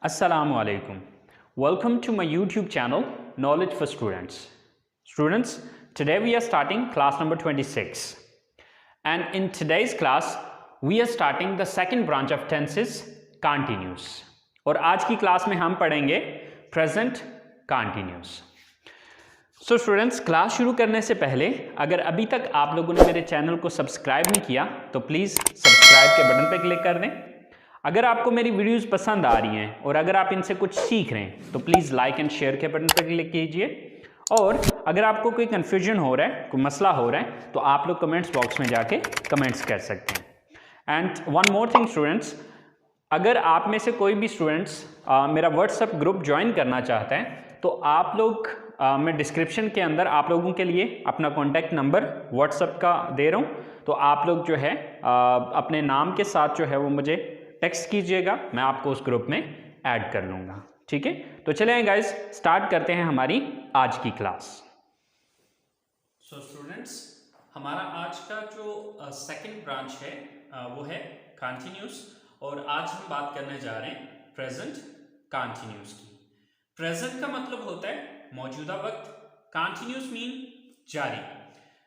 Assalamu alaikum. Welcome to my YouTube channel Knowledge for Students. Students, today we are starting class number 26. And in today's class, we are starting the second branch of tenses, continuous. और आज की class में हम पढ़ेंगे present continuous. So students, class शुरू करने से पहले अगर अभी तक आप लोगों ने मेरे चैनल को सब्सक्राइब नहीं किया तो प्लीज़ सब्सक्राइब के बटन पर क्लिक कर दें। अगर आपको मेरी वीडियोस पसंद आ रही हैं और अगर आप इनसे कुछ सीख रहे हैं तो प्लीज़ लाइक एंड शेयर के बटन पर क्लिक कीजिए। और अगर आपको कोई कन्फ्यूजन हो रहा है, कोई मसला हो रहा है, तो आप लोग कमेंट्स बॉक्स में जाके कमेंट्स कर सकते हैं। And one more thing students, अगर आप में से कोई भी स्टूडेंट्स मेरा व्हाट्सएप ग्रुप ज्वाइन करना चाहते हैं तो आप लोग मैं डिस्क्रिप्शन के अंदर आप लोगों के लिए अपना कॉन्टैक्ट नंबर व्हाट्सएप का दे रहा हूँ, तो आप लोग जो है अपने नाम के साथ जो है वो मुझे टेक्स्ट कीजिएगा, मैं आपको उस ग्रुप में ऐड कर लूँगा। ठीक है, तो चलें गाइस, स्टार्ट करते हैं हमारी आज की क्लास। सो स्टूडेंट्स, हमारा आज का जो सेकंड ब्रांच है वो है कंटिन्यूस, और आज हम बात करने जा रहे हैं प्रेजेंट कंटिन्यूस की। प्रेजेंट का मतलब होता है मौजूदा वक्त, कंटिन्यूस मीन जारी,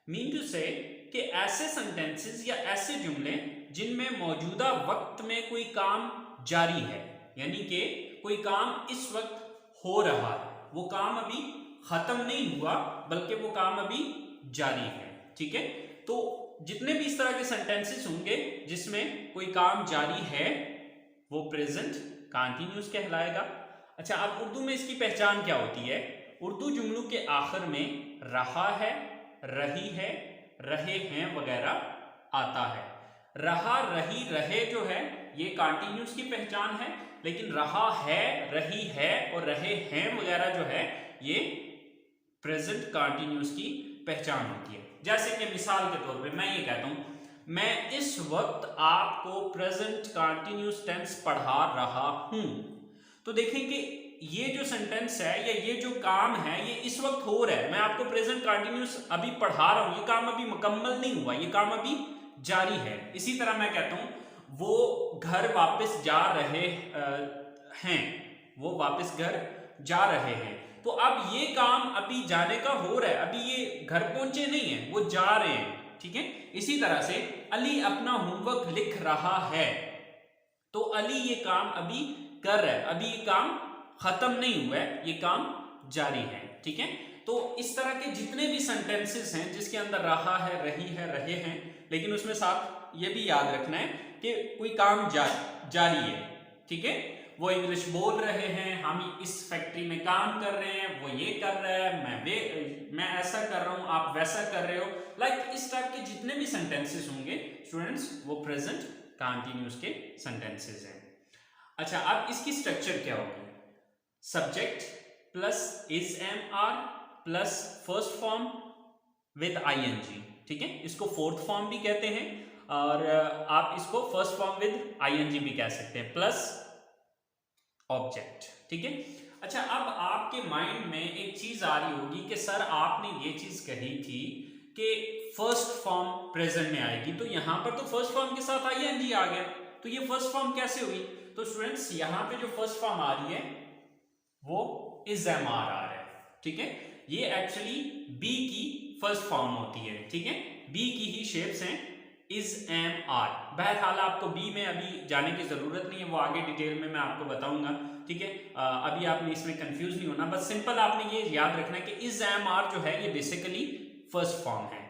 मीन टू से कि ऐसे सेंटेंसेस या ऐसे जुमले जिनमें मौजूदा वक्त में कोई काम जारी है, यानी कि कोई काम इस वक्त हो रहा है, वो काम अभी खत्म नहीं हुआ बल्कि वो काम अभी जारी है। ठीक है, तो जितने भी इस तरह के सेंटेंसेस होंगे जिसमें कोई काम जारी है वो प्रेजेंट कंटिन्यूस कहलाएगा। अच्छा, अब उर्दू में इसकी पहचान क्या होती है? उर्दू जुमलों के आखिर में रहा है, रही है, रहे हैं वगैरह आता है। रहा, रही, रहे जो है ये कंटिन्यूस की पहचान है, लेकिन रहा है, रही है और रहे हैं वगैरह जो है ये प्रेजेंट कंटिन्यूस की पहचान होती है। जैसे कि मिसाल के तौर पे मैं ये कहता हूं, मैं इस वक्त आपको प्रेजेंट कंटिन्यूस टेंस पढ़ा रहा हूं, तो देखें कि ये जो सेंटेंस है या ये जो काम है ये इस वक्त हो रहा है, मैं आपको प्रेजेंट कंटिन्यूस अभी पढ़ा रहा हूं, ये काम अभी मुकम्मल नहीं हुआ, ये काम अभी जारी है। इसी तरह मैं कहता हूं वो घर वापस जा रहे हैं, वो वापस घर जा रहे हैं, तो अब ये काम अभी जाने का हो रहा है, अभी ये घर पहुंचे नहीं है, वो जा रहे हैं। ठीक है, इसी तरह से अली अपना होमवर्क लिख रहा है, तो अली ये काम अभी कर रहा है, अभी ये काम खत्म नहीं हुआ है, ये काम जारी है। ठीक है, तो इस तरह के जितने भी सेंटेंसेस हैं जिसके अंदर रहा है, रही है, रहे हैं, लेकिन उसमें साथ ये भी याद रखना है कि कोई काम जारी है। ठीक है, वो इंग्लिश बोल रहे हैं, हम इस फैक्ट्री में काम कर रहे हैं, वो ये कर रहा है, मैं ऐसा कर रहा हूं, आप वैसा कर रहे हो, लाइक इस टाइप के जितने भी सेंटेंसेस होंगे स्टूडेंट्स वो प्रेजेंट कंटिन्यूस के सेंटेंसेस हैं। अच्छा, अब इसकी स्ट्रक्चर क्या होगी? Subject plus is am are plus first form with I N G. ठीक है, इसको फोर्थ फॉर्म भी कहते हैं और आप इसको फर्स्ट फॉर्म विद आईएनजी भी कह सकते हैं, प्लस ऑब्जेक्ट। ठीक है, अच्छा, अब आपके माइंड में एक चीज आ रही होगी कि सर आपने ये चीज कही थी कि फर्स्ट फॉर्म प्रेजेंट में आएगी, तो यहां पर तो फर्स्ट फॉर्म के साथ आईएनजी आ गया, तो ये फर्स्ट फॉर्म कैसे हुई? तो स्टूडेंट्स, यहां पे जो फर्स्ट फॉर्म आ रही है वो इज एम आर आ रहा है। ठीक है, ये एक्चुअली बी की फर्स्ट फॉर्म होती है। ठीक है, बी की ही शेप्स हैं इज एम आर। बहरहाल आपको बी में अभी जाने की जरूरत नहीं है, वो आगे डिटेल में मैं आपको बताऊंगा। ठीक है, अभी आपने इसमें कंफ्यूज नहीं होना, बस सिंपल आपने ये याद रखना है कि इज एम आर जो है ये बेसिकली फर्स्ट फॉर्म है।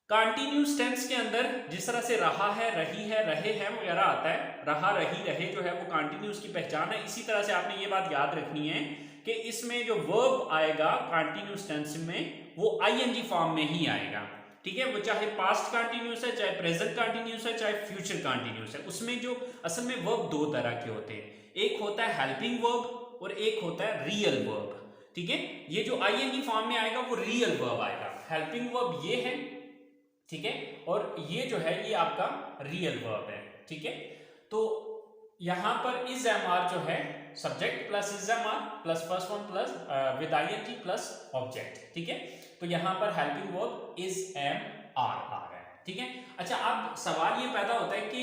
कंटिन्यूस टेंस के अंदर जिस तरह से रहा है, रही है, रहे हैं वगैरह आता है, रहा, रही, रहे जो है वो कंटिन्यूस की पहचान है। इसी तरह से आपने ये बात याद रखनी है कि इसमें जो वर्ब आएगा कंटिन्यूस टेंस में वो आईएनजी फॉर्म में ही आएगा। ठीक है, वो चाहे पास्ट कंटिन्यूस है, चाहे प्रेजेंट कंटिन्यूस है, चाहे फ्यूचर कंटिन्यूस है। उसमें जो असल में वर्ब दो तरह के होते हैं, एक होता है हेल्पिंग वर्ब और एक होता है रियल वर्ब। ठीक है, ये जो आईएनजी फॉर्म में आएगा वो रियल वर्ब आएगा, हेल्पिंग वर्ब ये है। ठीक है, और ये जो है ये आपका रियल वर्ब है। ठीक है, तो यहां पर इज एम आर जो है subject plus is am are plus first form plus with ING plus object. ठीक है, तो यहां पर helping verb is am are आ रहा है। ठीक है, अच्छा, अब सवाल ये पैदा होता है कि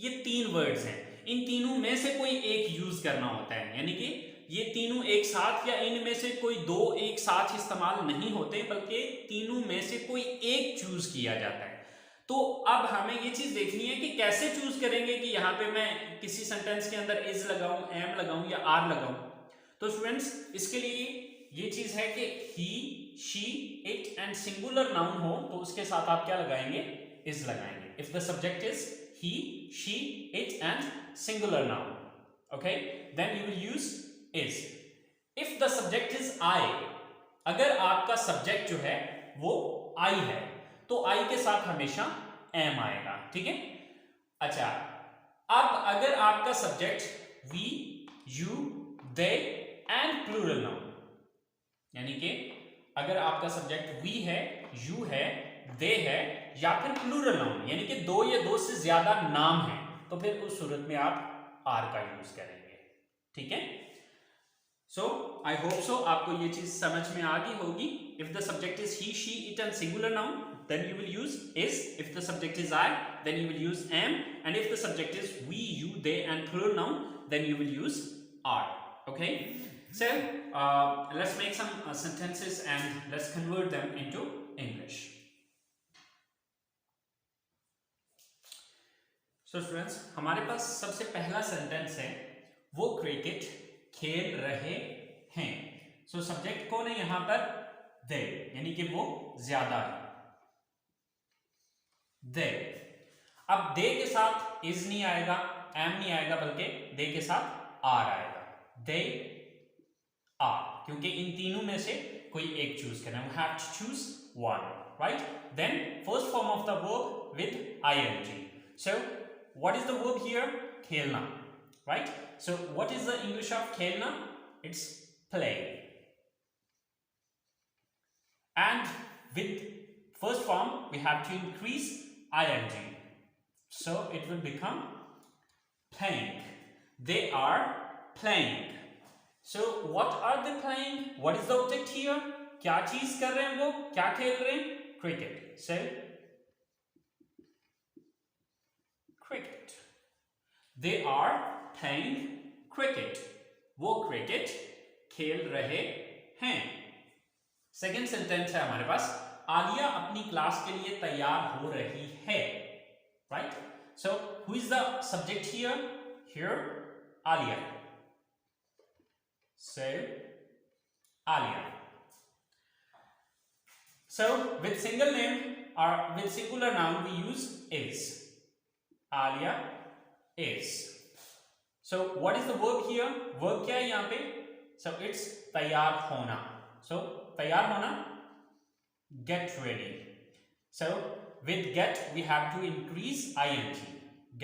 ये तीन वर्ड्स हैं, इन तीनों में से कोई एक यूज करना होता है, यानी कि ये तीनों एक साथ या इनमें से कोई दो एक साथ इस्तेमाल नहीं होते, बल्कि तीनों में से कोई एक चूज किया जाता है। तो अब हमें ये चीज देखनी है कि कैसे चूज करेंगे कि यहाँ पे मैं किसी सेंटेंस के अंदर इज लगाऊं, एम लगाऊं या आर लगाऊं। तो स्टूडेंट्स इसके लिए ये चीज है कि he, she, it and singular noun हो तो उसके साथ आप क्या लगाएंगे, इज लगाएंगे। If the subject is he, she, it and singular noun, okay, then you will use is. If the subject is I, अगर आपका सब्जेक्ट जो है वो I है तो I के साथ हमेशा am आएगा, ठीक है। अच्छा, अब अगर आपका subject we, you, they and plural noun, यानी कि अगर आपका सब्जेक्ट we है, you है, they है या फिर प्लूरल नाउन यानी कि दो या दो से ज्यादा नाम है, तो फिर उस सूरत में आप आर का यूज करेंगे, ठीक है। सो आई होप सो आपको ये चीज समझ में आ गई होगी। If the subject is he, she, it and singular noun then you will use is. If the subject is I then you will use am, and if the subject is we, you, they and plural noun then you will use are, okay. So let's make some sentences and let's convert them into English. So students, हमारे पास सबसे पहला sentence है वो cricket खेल रहे हैं। So subject कौन है यहाँ पर, they, यानी कि वो ज्यादा है, they। अब they के साथ is नहीं आएगा, am नहीं आएगा, बल्कि they के साथ are आएगा, they are, क्योंकि इन तीनों में से कोई एक चूज करना है, we have to choose one, right? Then first form of the verb with ing. So what is the verb here? Khelna, right? So what is the English of khelna? It's play. And with first form we have to increase ing, so it will become playing. They are playing. So what are they playing? What is the object here? क्या चीज कर रहे हैं वो, क्या खेल रहे हैं, cricket. So cricket. They are playing cricket. वो क्रिकेट खेल रहे हैं। सेकेंड सेंटेंस है हमारे पास, आलिया अपनी क्लास के लिए तैयार हो रही है, write. So who is the subject here? Here Alia. So Alia. So with single name or with singular noun we use is. Alia is. So what is the verb here? Verb क्या है यहाँ पे? So it's तैयार होना. So तैयार होना, get ready. So with get we have to increase ing.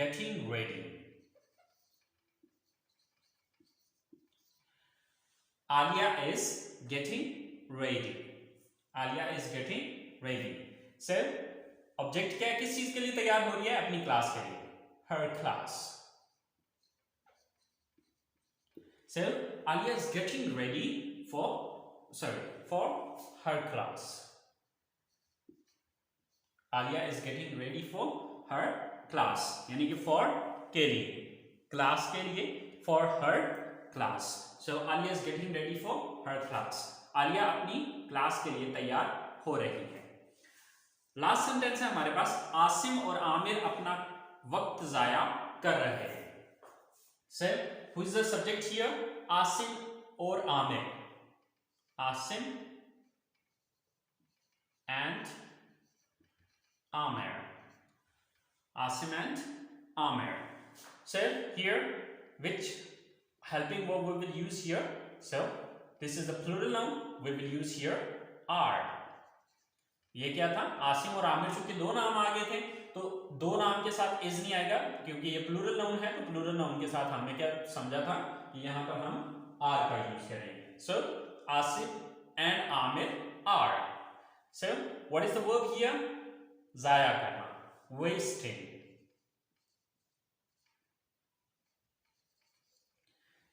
Getting ready. Alia is getting ready. Alia is getting ready. So object क्या है, किस चीज के लिए तैयार हो रही है? अपनी क्लास के लिए, her class. So Alia is getting ready for her class. Alia is getting ready for her class, यानी कि for के लिए, क्लास के लिए, for her class. So Alia is getting ready for her class. Alia अपनी class के लिए तैयार हो रही है। लास्ट सेंटेंस है हमारे पास, आसिम और आमिर अपना वक्त जाया कर रहे हैं। Sir who is the subject here? Asim और Aamir. Asim and Aamir. Asim and Aamir. Sir here which helping verb we will use here? So this is the plural noun, we will use here are. ये क्या था? आसिम और आमिर, चूंकि दो नाम आ गए थे तो दो नाम के साथ इज नहीं आएगा, क्योंकि ये प्लूरल नाउन है, तो प्लूरल नाउन के साथ हमने क्या समझा था कि यहां पर हम आर का यूज करेंगे। So Asim and Aamir are. So what is the verb here? जाया करना, wasting.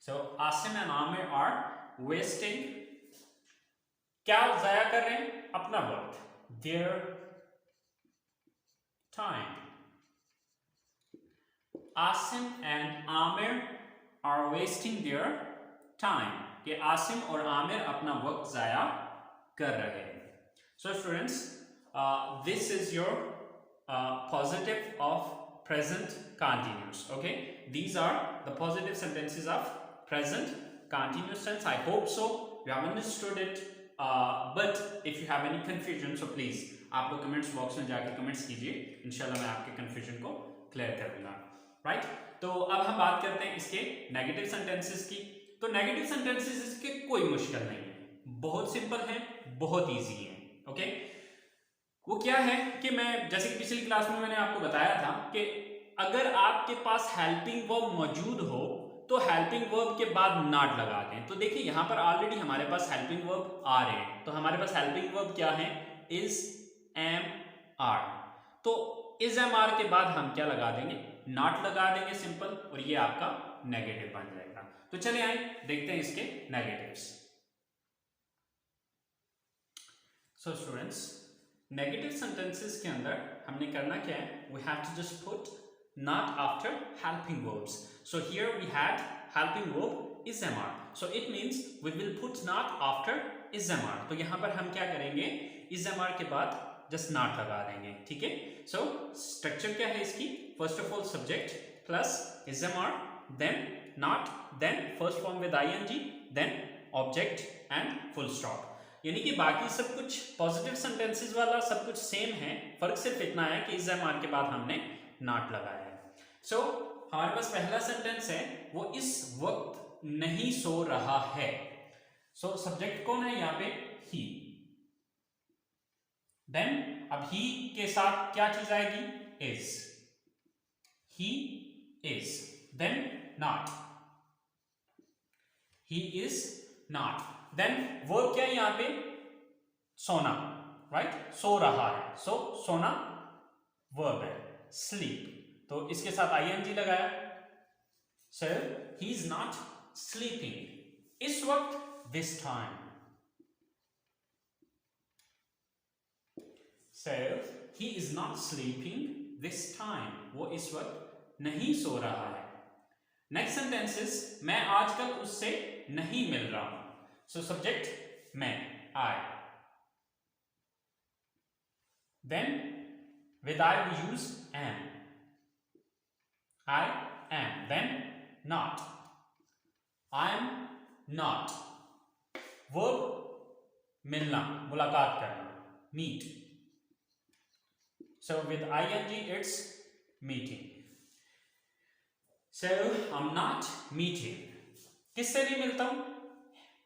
So Asim and Aamir are wasting, क्या जाया कर रहे हैं? अपना वक्त, their time. Asim and Aamir are wasting their time, कि आसिम और आमिर अपना वक्त जाया कर रहे हैं. So students, this is your positive of present continuous. Okay, these are the positive sentences of present continuous tense. I hope so you have understood it, but if you have any confusion, so please आप लोग comments box में जाके comments कीजिए, इंशाल्लाह मैं आपके confusion को clear कर दूंगा. राइट, तो अब हम बात करते हैं इसके नेगेटिव सेंटेंसेस की. तो नेगेटिव सेंटेंसेस इसके कोई मुश्किल नहीं है, बहुत सिंपल है, बहुत इजी है. ओके, वो क्या है कि मैं जैसे कि पिछली क्लास में मैंने आपको बताया था कि अगर आपके पास हेल्पिंग वर्ब मौजूद हो तो हेल्पिंग वर्ब के बाद नॉट लगा दें. तो देखिए यहाँ पर ऑलरेडी हमारे पास हेल्पिंग वर्ब आ रहे हैं, तो हमारे पास हेल्पिंग वर्ब क्या है, इज एम आर. तो इज एम आर के बाद हम क्या लगा देंगे, नॉट लगा देंगे सिंपल, और ये आपका नेगेटिव बन जाएगा. तो चलिए आइए देखते हैं इसके negatives. So students, negative sentences के अंदर हमने करना क्या है, we have to just put not after helping verbs. So here we had helping verb is am are, so it means we will put not after is am are. तो यहां पर हम क्या करेंगे, इज एम आर के बाद just not लगा देंगे. ठीक है, सो स्ट्रक्चर क्या है इसकी, first of all subject plus is am are, then not, then first form with I N G, then object and full stop. यानी कि बाकी सब कुछ पॉजिटिव सेंटेंसेस वाला सब कुछ सेम है, फर्क सिर्फ इतना है कि इज एम आर के बाद हमने नॉट लगाया है. सो हमारे पास पहला सेंटेंस है, वो इस वक्त नहीं सो रहा है. सो सब्जेक्ट कौन है यहाँ पे, ही. देन अब ही के साथ क्या चीज आएगी, is. He is, then not, he is not. Then verb क्या है यहाँ पे, सोना. राइट, सो रहा है, सो सोना वर्ब है. स्लीप, तो इसके साथ आईएनजी लगाया. सो ही इज नॉट स्लीपिंग इस वक्त, this time. So he is not sleeping this time. वो इस वक्त नहीं सो रहा है. नेक्स्ट सेंटेंसेस, मैं आजकल उससे नहीं मिल रहा हूं. सो सब्जेक्ट मैं, I. Then with I we use am. I am. Then not. I am not. Verb मिलना, मुलाकात करना, meet. So with ing it's meeting. So I'm not meeting. किससे नहीं मिलता हूं,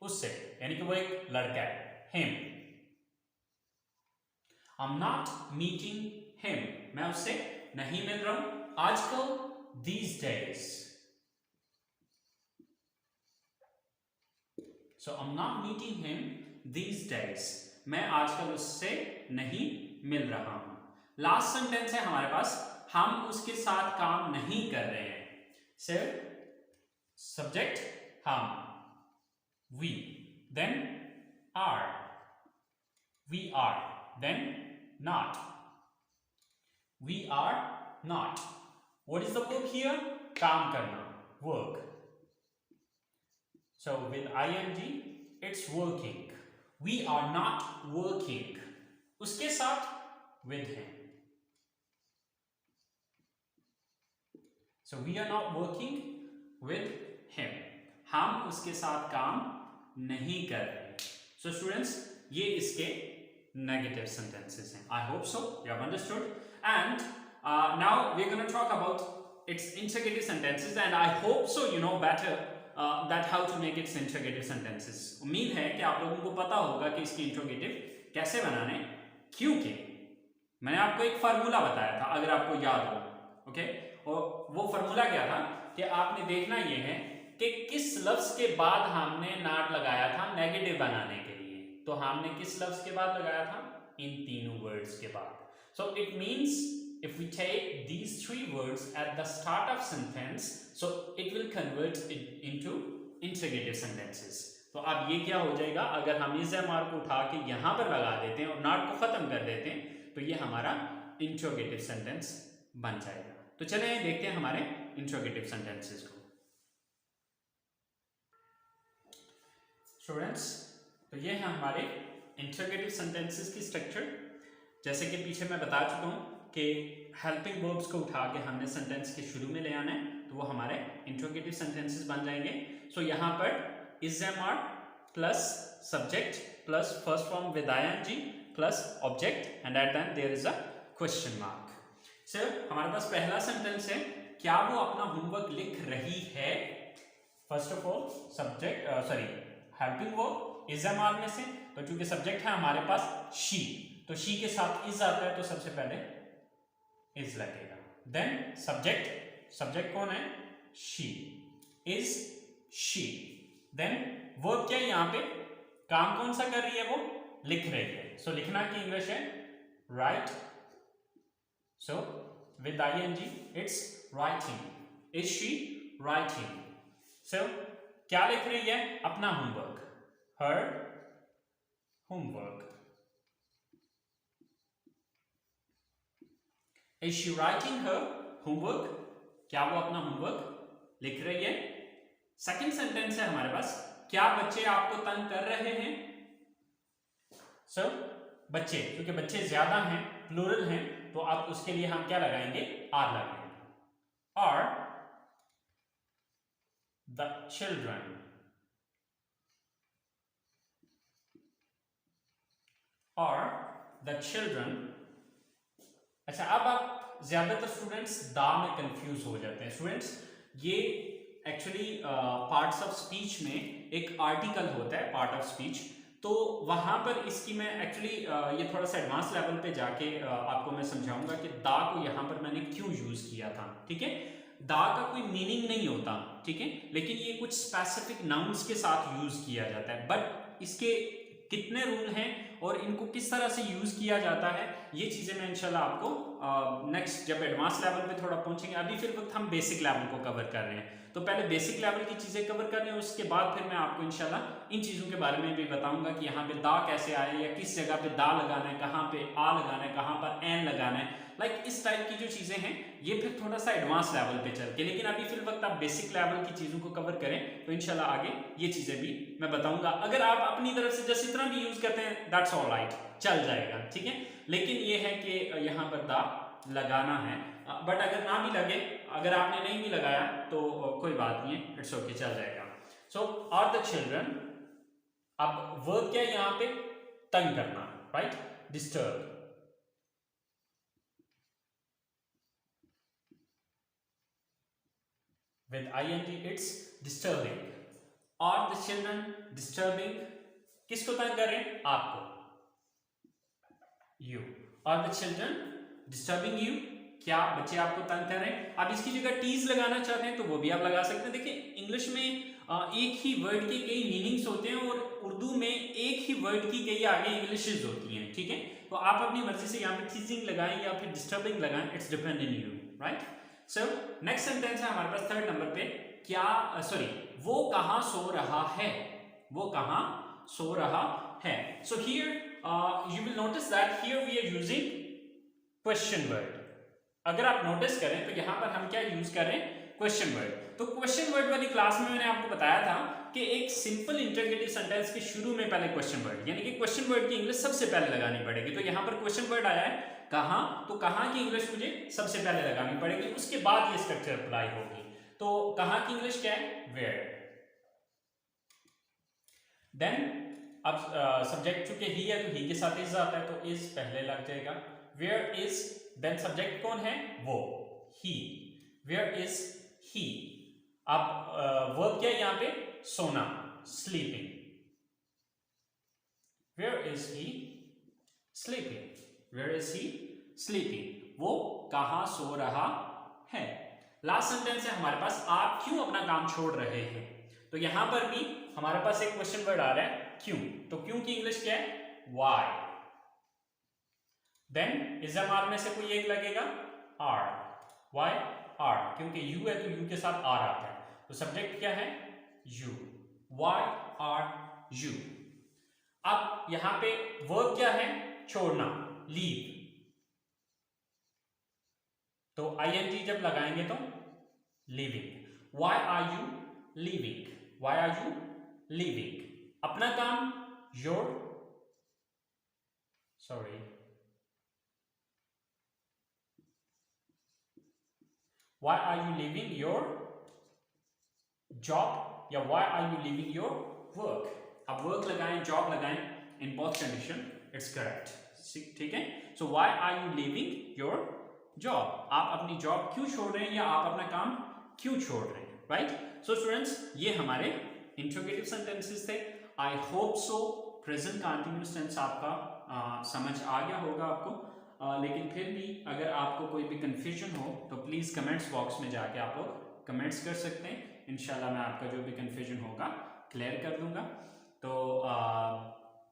उससे, यानी कि वो एक लड़का है, him. I'm not meeting him. मैं उससे नहीं मिल रहा हूं आजकल, these days. So I'm not meeting him these days. मैं आजकल उससे नहीं मिल रहा हूं. लास्ट सेंटेंस है हमारे पास, हम उसके साथ काम नहीं कर रहे हैं. सिर्फ सब्जेक्ट हम, we, then are, we are, then not, we are not. What is the verb here, काम करना, work. So with ING it's working. We are not working, उसके साथ with him. So we are not working with him. हम उसके साथ काम नहीं कर रहे. So students, ये इसके negative sentences हैं. I hope so you have understood. And now we're going to talk about its interrogative sentences, and I hope so you know better that how to make its interrogative sentences. उम्मीद है कि आप लोगों को पता होगा कि इसके interrogative कैसे बनाने, क्योंकि मैंने आपको एक फार्मूला बताया था, अगर आपको याद हो. ओके, और वो फार्मूला क्या था कि आपने देखना ये है कि किस लफ्ज के बाद हमने नॉट लगाया था नेगेटिव बनाने के लिए. तो हमने किस लफ्ज के बाद लगाया था, इन तीनों वर्ड्स के बाद. सो it means if we take these three words at the start of sentence, so it will convert it into interrogative sentences. तो अब ये क्या हो जाएगा, अगर हम इस एमआर को उठा के यहाँ पर लगा देते हैं और नॉट को खत्म कर देते हैं, तो ये हमारा इंट्रोगेटिव सेंटेंस बन जाएगा. तो चलिए देखते हैं हमारे इंट्रोगेटिव सेंटेंसेस को। स्टूडेंट्स, तो ये है हमारे इंट्रोगेटिव सेंटेंसेस की स्ट्रक्चर। जैसे कि पीछे मैं बता चुका हूँ कि हेल्पिंग वर्ब्स को उठा के हमने सेंटेंस के शुरू में ले आना है, तो वो हमारे इंट्रोगेटिव सेंटेंसेस बन जाएंगे। सो यहाँ पर is am are plus subject plus first form with ING plus object and at the end there is a question mark. Sir हमारे पास पहला सेंटेंस है, क्या वो अपना होमवर्क लिख रही है। First of all subject helping verb is am are में से, तो चूंकि सब्जेक्ट है हमारे पास शी, तो शी के साथ इज आता है, तो सबसे पहले इज लगेगा। देन सब्जेक्ट कौन है, she, is she. Then verb क्या है, यहाँ पे काम कौन सा कर रही है, वो लिख रही है। सो लिखना की इंग्लिश है write. So with ING it's writing. Is she writing. सो क्या लिख रही है, अपना homework, her homework. Is she writing her homework? क्या वो अपना होमवर्क लिख रही है। सेकंड सेंटेंस है हमारे पास, क्या बच्चे आपको तंग कर रहे हैं। बच्चे, क्योंकि बच्चे ज्यादा हैं, प्लूरल हैं, तो आप उसके लिए हम क्या लगाएंगे, आर लगाएंगे। और द चिल्ड्रन, और द चिल्ड्रन। अच्छा, अब आप ज्यादातर स्टूडेंट्स दा में कंफ्यूज हो जाते हैं। स्टूडेंट्स, ये एक्चुअली पार्ट्स ऑफ स्पीच में एक आर्टिकल होता है, पार्ट ऑफ स्पीच, तो वहां पर इसकी मैं एक्चुअली ये थोड़ा सा एडवांस लेवल पे जाके आपको मैं समझाऊंगा कि दा को यहां पर मैंने क्यों यूज किया था। ठीक है, दा का कोई मीनिंग नहीं होता, ठीक है, लेकिन ये कुछ स्पेसिफिक नाउन्स के साथ यूज किया जाता है। बट इसके कितने रूल हैं और इनको किस तरह से यूज किया जाता है, ये चीजें मैं इंशाल्लाह आपको नेक्स्ट जब एडवांस लेवल पे थोड़ा पहुंचेंगे। अभी फिर वक्त हम बेसिक लेवल को कवर कर रहे हैं, तो पहले बेसिक लेवल की चीजें कवर कर रहे हैं, उसके बाद फिर मैं आपको इंशाल्लाह इन चीजों के बारे में भी बताऊंगा कि यहाँ पे दा कैसे आए, या किस जगह पे दा लगाना है, कहाँ पे आ लगाना है, कहाँ पर एन लगाना है। लाइक इस टाइप की जो चीजें हैं ये फिर थोड़ा सा एडवांस लेवल पे चल के, लेकिन अभी फिर वक्त आप बेसिक लेवल की चीजों को कवर करें तो इंशाल्लाह आगे ये चीजें भी मैं बताऊंगा। अगर आप अपनी तरफ से जैसे इतना भी यूज करते हैं दैट्स ऑल राइट, चल जाएगा, ठीक है। लेकिन ये है कि यहाँ पर दा लगाना है, बट अगर ना भी लगे, अगर आपने नहीं भी लगाया तो कोई बात नहीं है, इट्स ओके, चल जाएगा। सो आर द चिल्ड्रन, अब वर्ब क्या है यहाँ पे, तंग करना, right, disturb. With ing it's disturbing. Are the children disturbing? किसको तंग कर रहे हैं, आपको, you. Are the children disturbing you? क्या बच्चे आपको तंग कर रहे हैं। अब इसकी जगह टीज लगाना चाहते हैं तो वो भी आप लगा सकते हैं। देखिए इंग्लिश में एक ही वर्ड के कई मीनिंग्स होते हैं और उर्दू में एक ही वर्ड की कई आगे इंग्लिशेस होती हैं, ठीक है। तो आप अपनी मर्जी से यहाँ पे टीजिंग लगाएं या फिर डिस्टर्बिंग लगाएं, it's depend in you, right. So next sentence है हमारे पास थर्ड नंबर पे, क्या वो कहां सो रहा है, वो कहां सो रहा है। So here you will notice that here we are using question word. अगर आप नोटिस करें तो यहां पर हम क्या यूज कर रहे हैं, क्वेश्चन वर्ड। तो क्वेश्चन वर्ड वाली क्लास में मैंने आपको बताया था कि एक सिंपल इंटरोगेटिव सेंटेंस के शुरू में पहले क्वेश्चन वर्ड, यानी कि क्वेश्चन वर्ड की इंग्लिश सबसे पहले लगानी पड़ेगी। तो यहां पर क्वेश्चन वर्ड आया है कहां, तो कहां की इंग्लिश मुझे सबसे पहले लगानी पड़ेगी, उसके बाद ये स्ट्रक्चर अप्लाई होगी। तो कहां की इंग्लिश क्या है, वेयर। देन अब सब्जेक्ट चूंकि ही है तो ही के साथ इज आता है, तो इज पहले लग जाएगा। वेयर इज, देन सब्जेक्ट कौन है, वो, ही। वेयर इज ही। अब वर्ब क्या है यहाँ पे, सोना, sleeping. Where is he sleeping, where is he sleeping, वो कहां सो रहा है। लास्ट सेंटेंस है हमारे पास, आप क्यों अपना काम छोड़ रहे हैं। तो यहां पर भी हमारे पास एक क्वेश्चन वर्ड आ रहा है क्यों, तो क्यों की इंग्लिश क्या है, वाई। देन इज़-एम-आर में से कोई एक लगेगा, आर, वाई आर, क्योंकि यू है तो यू के साथ आर आता है, तो सब्जेक्ट क्या है, यू, वाई आर यू। अब यहां पे वर्ब क्या है, छोड़ना, लीव। तो आईएनजी जब लगाएंगे तो leaving. Why are you leaving, why are you leaving. अपना काम your, sorry, why are you leaving your job या why are you leaving your work. अब वर्क लगाएं, जॉब लगाएं, in both condition it's correct, ठीक है। So why are you leaving your job, आप अपनी जॉब क्यों छोड़ रहे हैं या आप अपना काम क्यों छोड़ रहे हैं, राइट। सो स्टूडेंट्स, ये हमारे इंट्रोगेटिव सेंटेंसेस थे। I hope so present continuous tense आपका समझ आ गया होगा आपको, लेकिन फिर भी अगर आपको कोई भी कंफ्यूजन हो तो प्लीज़ कमेंट्स बॉक्स में जाके आप लोग कमेंट्स कर सकते हैं। इंशाल्लाह मैं आपका जो भी कंफ्यूजन होगा क्लियर कर दूंगा। तो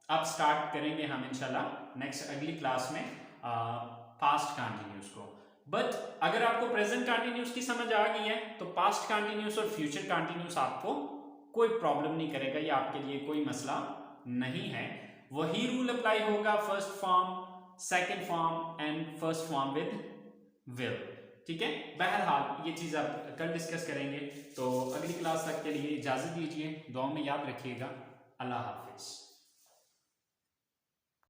अब स्टार्ट करेंगे हम इंशाल्लाह नेक्स्ट अगली क्लास में पास्ट कंटिन्यूस को। बट अगर आपको प्रेजेंट कंटिन्यूस की समझ आ गई है तो पास्ट कंटिन्यूस और फ्यूचर कंटिन्यूस आपको कोई प्रॉब्लम नहीं करेगा, ये आपके लिए कोई मसला नहीं है। वही रूल अप्लाई होगा first form, second form and first form with will, ठीक है। बहरहाल ये चीज़ आप कल डिस्कस करेंगे। तो अगली क्लास तक के लिए इजाज़त दीजिए, दुआ में याद रखिएगा। अल्लाह हाफिज़।